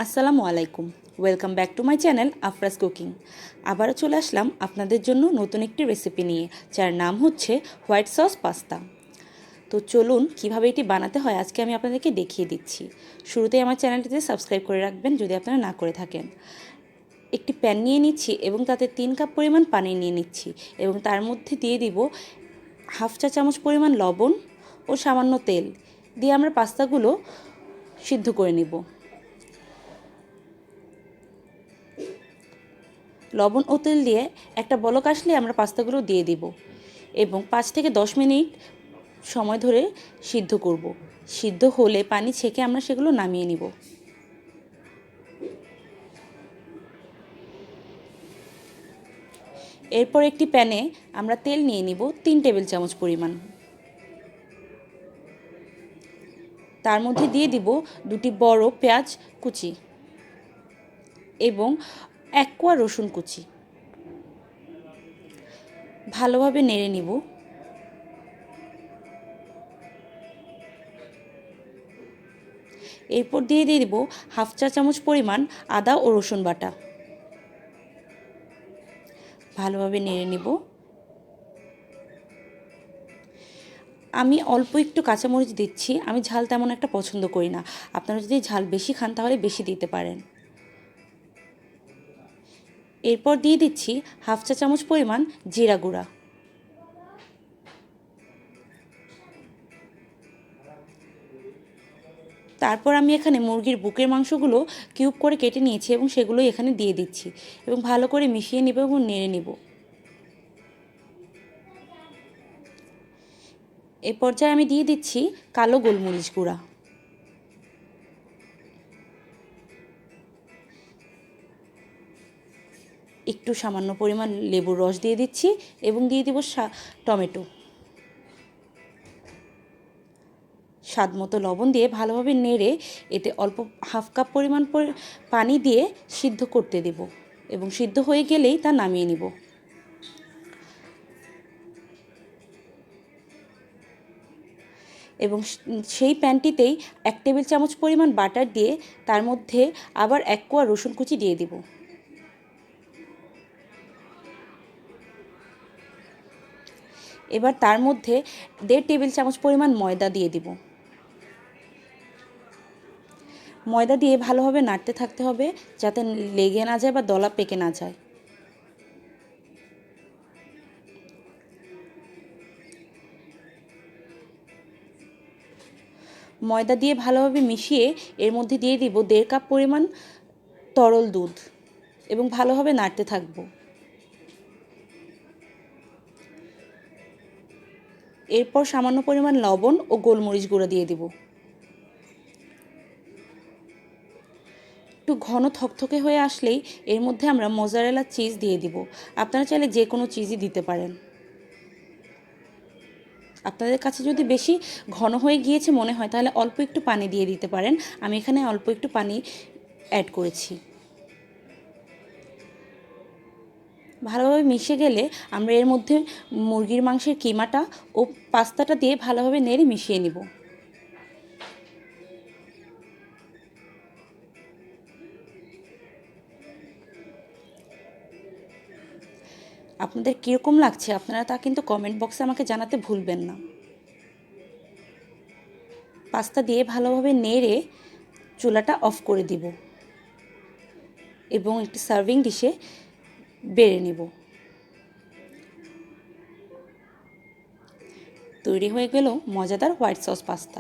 আসসালামু আলাইকুম, welcome back to my channel Afra's cooking. আবারও চলে আসলাম আপনাদের জন্য নতুন একটি রেসিপি নিয়ে, যার নাম হচ্ছে হোয়াইট সস পাস্তা। তো চলুন কিভাবে এটি বানাতে হয় আজকে আমি আপনাদেরকে দেখিয়ে দিচ্ছি। শুরুতেই আমার চ্যানেলটিতে সাবস্ক্রাইব করে রাখবেন যদি আপনারা না করে থাকেন। একটি প্যান নিয়ে নিচ্ছি এবং তাতে 3 কাপ পরিমাণ পানি নিয়ে নিচ্ছি এবং তার মধ্যে দিয়ে দিব হাফ চা চামচ পরিমাণ লবণ ও সামান্য তেল দিয়ে আমরা পাস্তাগুলো সিদ্ধ করে নিব। লবণ ও তেল দিয়ে একটা বলক আসলে আমরা পাস্তাগুলো দিয়ে দিব এবং 5 থেকে 10 মিনিট সময় ধরে সিদ্ধ করব। সিদ্ধ হলে পানি ছেঁকে আমরা সেগুলো নামিয়ে নিব। এরপর একটি প্যানে আমরা তেল নিয়ে নিব 3 টেবিল চামচ পরিমাণ। তার মধ্যে দিয়ে দিব 2টি বড় পেঁয়াজ কুচি এবং 1 কোয়া রসুন কুচি। ভালোভাবে নেড়ে নিব। এরপর দিয়ে দিব হাফ চা চামচ পরিমাণ আদা ও রসুন বাটা। ভালোভাবে নেড়ে নিব। আমি অল্প একটু কাঁচামরিচ দিচ্ছি, আমি ঝাল তেমন একটা পছন্দ করি না। আপনারা যদি ঝাল বেশি খান তাহলে বেশি দিতে পারেন। এরপর দিয়ে দিচ্ছি হাফ চা চামচ পরিমাণ জিরা গুঁড়া। তারপর আমি এখানে মুরগির বুকের মাংসগুলো কিউব করে কেটে নিয়েছি এবং সেগুলো এখানে দিয়ে দিচ্ছি এবং ভালো করে মিশিয়ে নেব এবং নেড়ে নেব। এ পর্যায়ে আমি দিয়ে দিচ্ছি কালো গোলমরিচ গুঁড়া। একটু সামান্য পরিমাণ লেবুর রস দিয়ে দিচ্ছি এবং দিয়ে দিব টমেটো। স্বাদ মতো লবণ দিয়ে ভালোভাবে নেড়ে এতে অল্প হাফ কাপ পরিমাণ পানি দিয়ে সিদ্ধ করতে দেব এবং সিদ্ধ হয়ে গেলেই তা নামিয়ে নিব। এবং সেই প্যানটিতেই 1 টেবিল চামচ পরিমাণ বাটার দিয়ে তার মধ্যে আবার 1 কোয়া রসুন কুচি দিয়ে দিব। এবার তার মধ্যে 1.5 টেবিল চামচ পরিমাণ ময়দা দিয়ে দিব। ময়দা দিয়ে ভালোভাবে নাড়তে থাকতে হবে যাতে লেগে না যায় বা দলা পেকে না যায়। ময়দা দিয়ে ভালোভাবে মিশিয়ে এর মধ্যে দিয়ে দিব 1.5 কাপ পরিমাণ তরল দুধ এবং ভালোভাবে নাড়তে থাকব। এরপর সামান্য পরিমাণ লবণ ও গোলমরিচ গুঁড়ো দিয়ে দিব। একটু ঘন থকথকে হয়ে আসলেই এর মধ্যে আমরা মোজারেলা চিজ দিয়ে দিব। আপনারা চাইলে যে কোনো চিজই দিতে পারেন। আপনাদের কাছে যদি বেশি ঘন হয়ে গিয়েছে মনে হয় তাহলে অল্প একটু পানি দিয়ে দিতে পারেন। আমি এখানে অল্প একটু পানি অ্যাড করেছি। ভালোভাবে মিশে গেলে আমরা এর মধ্যে মুরগির মাংসের কিমাটা ও পাস্তাটা দিয়ে ভালোভাবে নেড়ে মিশিয়ে নিব। আপনাদের কীরকম লাগছে আপনারা তা কিন্তু কমেন্ট বক্সে আমাকে জানাতে ভুলবেন না। পাস্তা দিয়ে ভালোভাবে নেড়ে চুলাটা অফ করে দিব এবং একটি সার্ভিং ডিশে বেড়ে নেব। তৈরি হয়ে গেল মজাদার হোয়াইট সস পাস্তা।